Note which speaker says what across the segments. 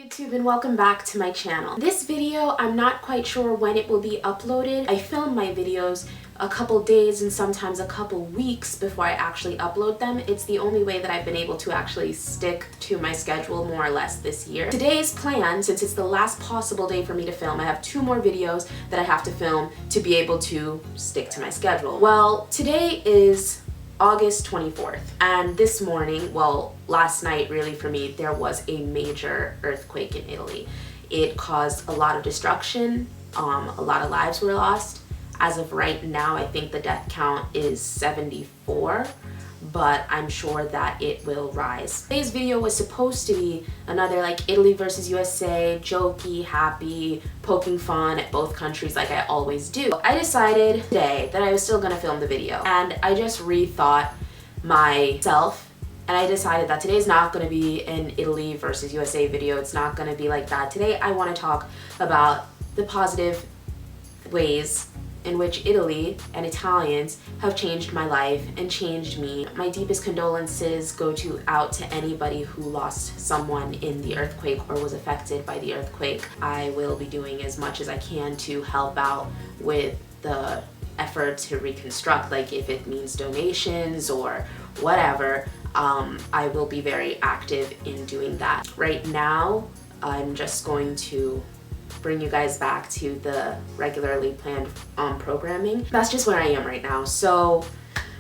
Speaker 1: YouTube and welcome back to my channel. This video, I'm not quite sure when it will be uploaded. I film my videos a couple days and sometimes a couple weeks before I actually upload them. It's the only way that I've been able to actually stick to my schedule more or less this year. Today's plan, since it's the last possible day for me to film, I have 2 more videos that I have to film to be able to stick to my schedule. Well, today is August 24th, and this morning, well, last night really for me, there was a major earthquake in Italy. It caused a lot of destruction, a lot of lives were lost. As of right now, I think the death count is 74, but I'm sure that it will rise. Today's video was supposed to be another like Italy versus USA, jokey, happy, poking fun at both countries like I always do. I decided today that I was still gonna film the video, and I just rethought myself, and I decided that today's not gonna be an Italy versus USA video. It's not gonna be like that. Today I wanna talk about the positive ways in which Italy and Italians have changed my life and changed me. My deepest condolences go out to anybody who lost someone in the earthquake or was affected by the earthquake. I will be doing as much as I can to help out with the effort to reconstruct, like if it means donations or whatever. I will be very active in doing that. Right now, I'm just going to bring you guys back to the regularly planned programming. That's just where I am right now. So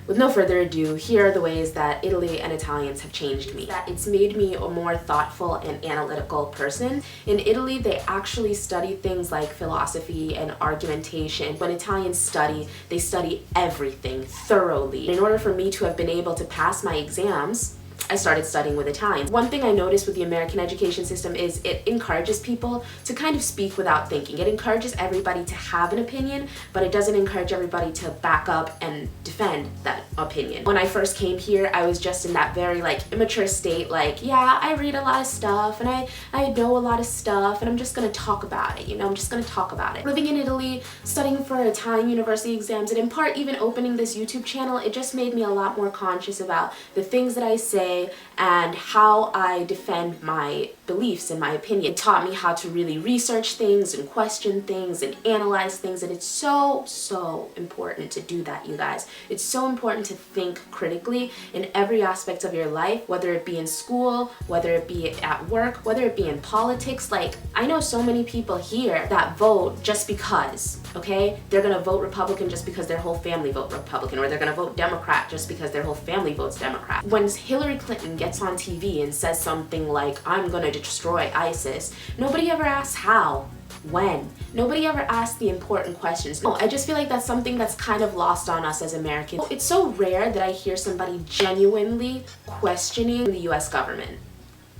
Speaker 1: with no further ado, here are the ways that Italy and Italians have changed me. That it's made me a more thoughtful and analytical person. In Italy, they actually study things like philosophy and argumentation. When Italians study, they study everything thoroughly. In order for me to have been able to pass my exams, I started studying with Italians. One thing I noticed with the American education system is it encourages people to kind of speak without thinking. It encourages everybody to have an opinion, but it doesn't encourage everybody to back up and defend that opinion. When I first came here, I was just in that very like immature state, like, yeah, I read a lot of stuff and I know a lot of stuff and I'm just gonna talk about it, you know, I'm just gonna talk about it. Living in Italy, studying for Italian university exams, and in part even opening this YouTube channel, it just made me a lot more conscious about the things that I say and how I defend my beliefs and my opinion. It taught me how to really research things and question things and analyze things, and it's so important to do that, you guys. It's so important to think critically in every aspect of your life, whether it be in school, whether it be at work, whether it be in politics. Like, I know so many people here that vote just because, okay? They're gonna vote Republican just because their whole family vote Republican, or they're gonna vote Democrat just because their whole family votes Democrat. When Hillary Clinton gets on TV and says something like, I'm gonna destroy ISIS, nobody ever asks how, when. Nobody ever asks the important questions. No, I just feel like that's something that's kind of lost on us as Americans. It's so rare that I hear somebody genuinely questioning the US government.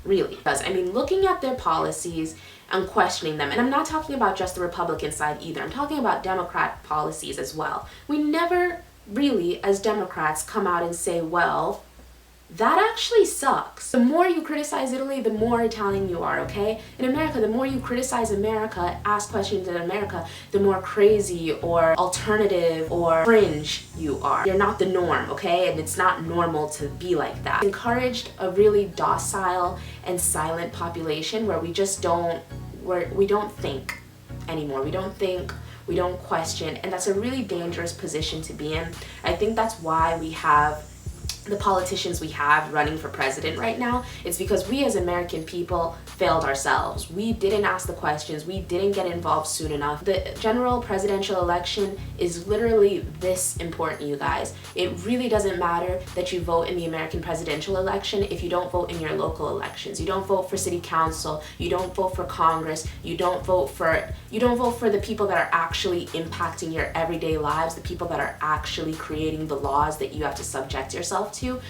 Speaker 1: Really. Because, I mean, looking at their policies and questioning them, and I'm not talking about just the Republican side either, I'm talking about Democrat policies as well. We never really, as Democrats, come out and say, well, that actually sucks. The more you criticize Italy, the more Italian you are, okay? In America, the more you criticize America, ask questions in America, the more crazy or alternative or fringe you are. You're not the norm, okay? And it's not normal to be like that. Encouraged a really docile and silent population where we just don't, we don't think anymore. We don't think, we don't question, and that's a really dangerous position to be in. I think that's why we have the politicians we have running for president right now. It's because we as American people failed ourselves. We didn't ask the questions. We didn't get involved soon enough. The general presidential election is literally this important, you guys. It really doesn't matter that you vote in the American presidential election if you don't vote in your local elections. You don't vote for city council. You don't vote for Congress. You don't vote for the people that are actually impacting your everyday lives, the people that are actually creating the laws that you have to subject yourself to.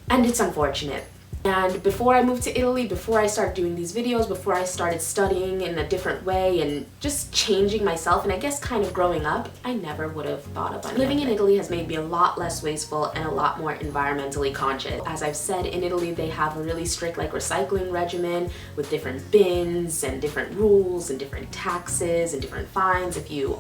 Speaker 1: And it's unfortunate. And before I moved to Italy, before I started doing these videos, before I started studying in a different way and just changing myself, and I guess kind of growing up, I never would have thought of it. Living in Italy has made me a lot less wasteful and a lot more environmentally conscious. As I've said, in Italy they have a really strict like recycling regimen with different bins and different rules and different taxes and different fines if you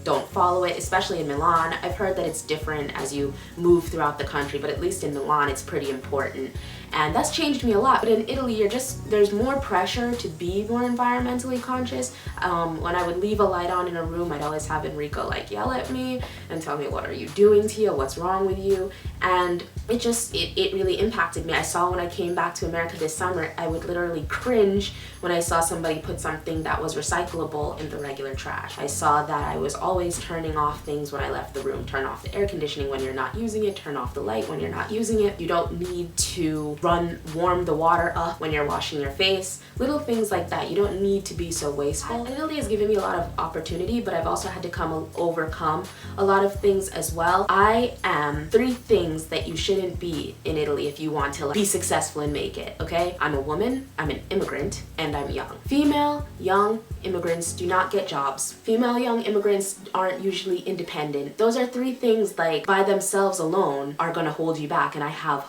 Speaker 1: don't follow it, especially in Milan. I've heard that it's different as you move throughout the country, but at least in Milan it's pretty important. And that's changed me a lot. But in Italy, there's more pressure to be more environmentally conscious. When I would leave a light on in a room, I'd always have Enrico like yell at me and tell me, what are you doing, Tia? What's wrong with you? And it really impacted me. I saw when I came back to America this summer, I would literally cringe when I saw somebody put something that was recyclable in the regular trash. I saw that I was always turning off things when I left the room. Turn off the air conditioning when you're not using it, turn off the light when you're not using it. You don't need to warm the water up when you're washing your face. Little things like that. You don't need to be so wasteful. Italy has given me a lot of opportunity, but I've also had to overcome a lot of things as well. I am 3 things that you shouldn't be in Italy if you want to be successful and make it, okay? I'm a woman, I'm an immigrant, and I'm young. Female, young immigrants do not get jobs. Female young immigrants aren't usually independent. Those are 3 things like by themselves alone are gonna hold you back, and I have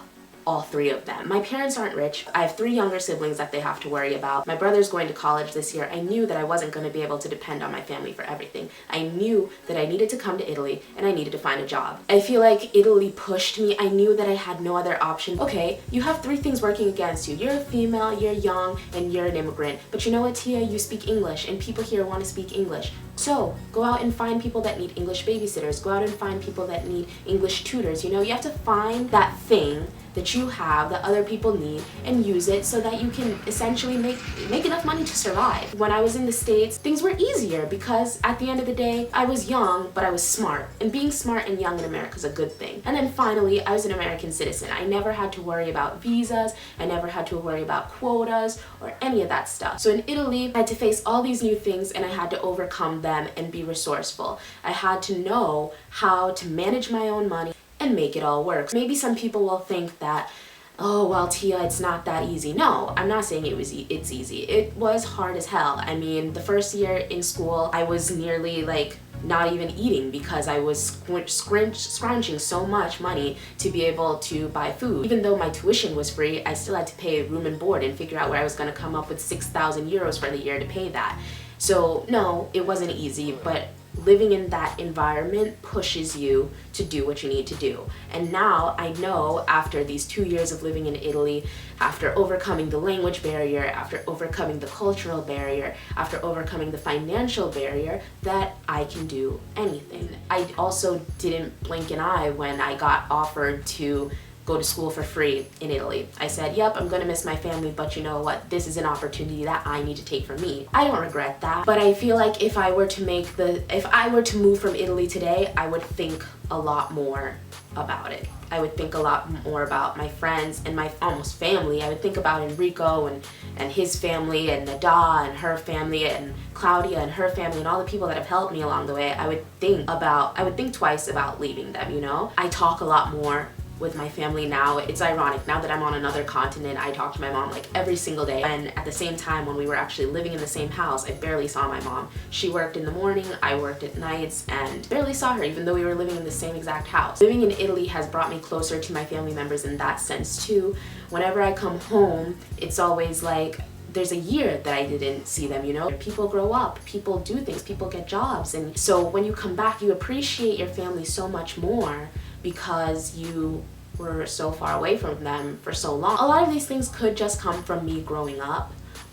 Speaker 1: all 3 of them. My parents aren't rich. I have 3 younger siblings that they have to worry about. My brother's going to college this year. I knew that I wasn't going to be able to depend on my family for everything. I knew that I needed to come to Italy and I needed to find a job. I feel like Italy pushed me. I knew that I had no other option. Okay, you have 3 things working against you. You're a female, you're young, and you're an immigrant. But you know what, Tia? You speak English and people here want to speak English. So go out and find people that need English babysitters. Go out and find people that need English tutors. You know, you have to find that thing that you have that other people need and use it so that you can essentially make enough money to survive. When I was in the States, things were easier because at the end of the day, I was young, but I was smart. And being smart and young in America is a good thing. And then finally, I was an American citizen. I never had to worry about visas. I never had to worry about quotas or any of that stuff. So in Italy, I had to face all these new things and I had to overcome them and be resourceful. I had to know how to manage my own money and make it all work. Maybe some people will think that, oh, well, Tia, it's not that easy. No, I'm not saying it's easy. It was hard as hell. I mean, the first year in school, I was nearly like not even eating because I was scrounging so much money to be able to buy food. Even though my tuition was free, I still had to pay room and board and figure out where I was going to come up with 6,000 euros for the year to pay that. So no, it wasn't easy, but living in that environment pushes you to do what you need to do. And now I know after these 2 years of living in Italy, after overcoming the language barrier, after overcoming the cultural barrier, after overcoming the financial barrier, that I can do anything. I also didn't blink an eye when I got offered to go to school for free in Italy. I said, yep, I'm gonna miss my family, but you know what? This is an opportunity that I need to take for me. I don't regret that, but I feel like if I were to move from Italy today, I would think a lot more about it. I would think a lot more about my friends and my almost family. I would think about Enrico and his family and Nada and her family and Claudia and her family and all the people that have helped me along the way. I would think twice about leaving them, you know? I talk a lot more with my family now. It's ironic, now that I'm on another continent, I talk to my mom like every single day. And at the same time, when we were actually living in the same house, I barely saw my mom. She worked in the morning, I worked at nights, and barely saw her even though we were living in the same exact house. Living in Italy has brought me closer to my family members in that sense too. Whenever I come home, it's always like there's a year that I didn't see them, you know? People grow up, people do things, people get jobs. And so when you come back, you appreciate your family so much more because you were so far away from them for so long. A lot of these things could just come from me growing up,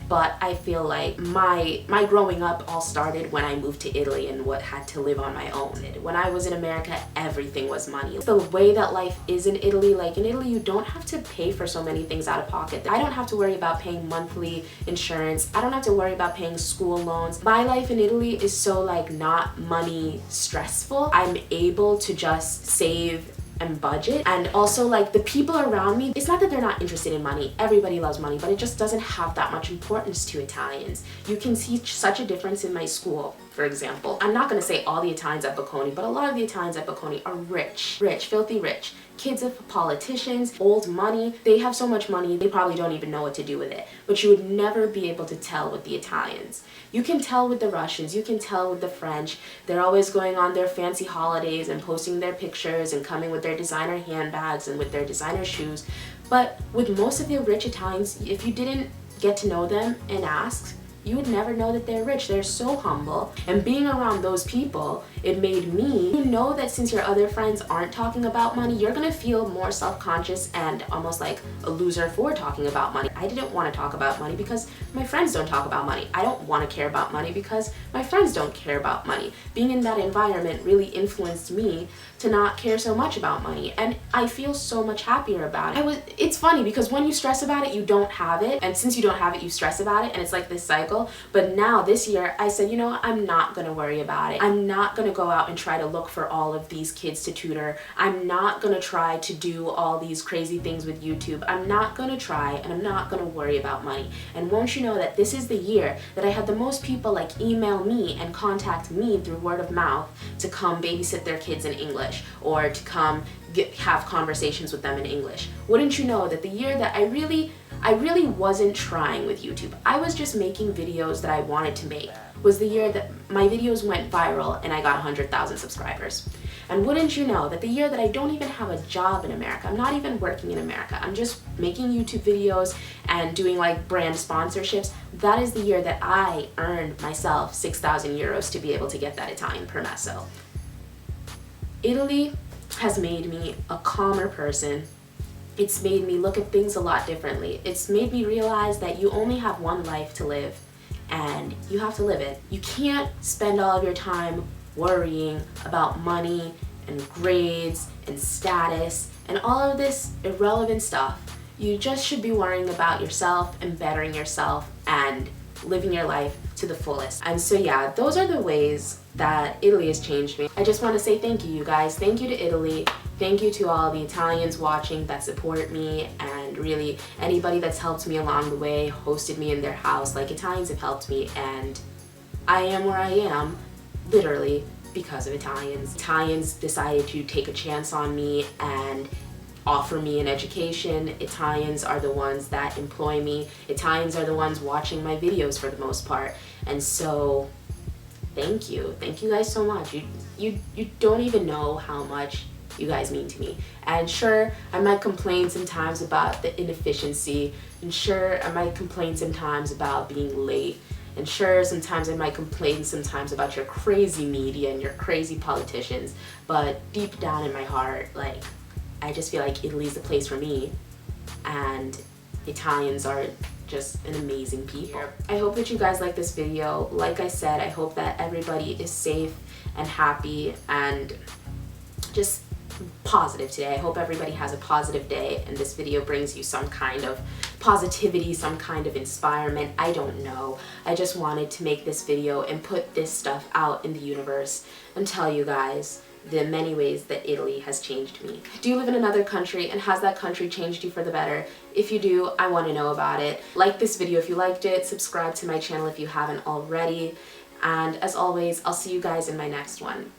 Speaker 1: but I feel like my growing up all started when I moved to Italy and had to live on my own. When I was in America, everything was money. The way that life is in Italy, like in Italy, you don't have to pay for so many things out of pocket. I don't have to worry about paying monthly insurance. I don't have to worry about paying school loans. My life in Italy is so like not money stressful. I'm able to just save and budget. And also like the people around me, it's not that they're not interested in money. Everybody loves money, but it just doesn't have that much importance to Italians. You can see such a difference in my school, for example. I'm not gonna say all the Italians at Bocconi, but a lot of the Italians at Bocconi are rich, filthy rich. Kids of politicians, old money. They have so much money, they probably don't even know what to do with it. But you would never be able to tell with the Italians. You can tell with the Russians, you can tell with the French. They're always going on their fancy holidays and posting their pictures and coming with their designer handbags and with their designer shoes. But with most of the rich Italians, if you didn't get to know them and ask, you would never know that they're rich. They're so humble. And being around those people, it made me, you know that since your other friends aren't talking about money, you're gonna feel more self-conscious and almost like a loser for talking about money. I didn't want to talk about money because my friends don't talk about money. I don't want to care about money because my friends don't care about money. Being in that environment really influenced me to not care so much about money, and I feel so much happier about it. It's funny because when you stress about it, you don't have it, and since you don't have it, you stress about it, and it's like this cycle. But now this year I said, you know, I'm not gonna worry about it. I'm not gonna go out and try to look for all of these kids to tutor. I'm not gonna try to do all these crazy things with YouTube. I'm not gonna try, and I'm not gonna worry about money. And won't you know that this is the year that I had the most people like email me and contact me through word of mouth to come babysit their kids in English, or to come have conversations with them in English. Wouldn't you know that the year that I really wasn't trying with YouTube, I was just making videos that I wanted to make, was the year that my videos went viral and I got 100,000 subscribers. And wouldn't you know that the year that I don't even have a job in America, I'm not even working in America, I'm just making YouTube videos and doing like brand sponsorships, that is the year that I earned myself 6,000 euros to be able to get that Italian permesso. Italy has made me a calmer person. It's made me look at things a lot differently. It's made me realize that you only have one life to live, and you have to live it. You can't spend all of your time worrying about money and grades and status and all of this irrelevant stuff. You just should be worrying about yourself and bettering yourself and living your life to the fullest. And so yeah, those are the ways that Italy has changed me. I just want to say thank you, you guys. Thank you to Italy. Thank you to all the Italians watching that support me, and really anybody that's helped me along the way, hosted me in their house. Like, Italians have helped me, and I am where I am literally because of Italians. Italians decided to take a chance on me and offer me an education. Italians are the ones that employ me. Italians are the ones watching my videos for the most part. And so thank you guys so much. You don't even know how much you guys mean to me. And sure, I might complain sometimes about the inefficiency, and sure, I might complain sometimes about being late, and sure, sometimes I might complain sometimes about your crazy media and your crazy politicians, but deep down in my heart, like, I just feel like Italy's the place for me, and Italians are just an amazing people. I hope that you guys like this video. Like I said, I hope that everybody is safe and happy and just positive today. I hope everybody has a positive day and this video brings you some kind of positivity, some kind of inspirement. I don't know. I just wanted to make this video and put this stuff out in the universe and tell you guys the many ways that Italy has changed me. Do you live in another country, and has that country changed you for the better? If you do, I want to know about it. Like this video if you liked it, subscribe to my channel if you haven't already, and as always, I'll see you guys in my next one.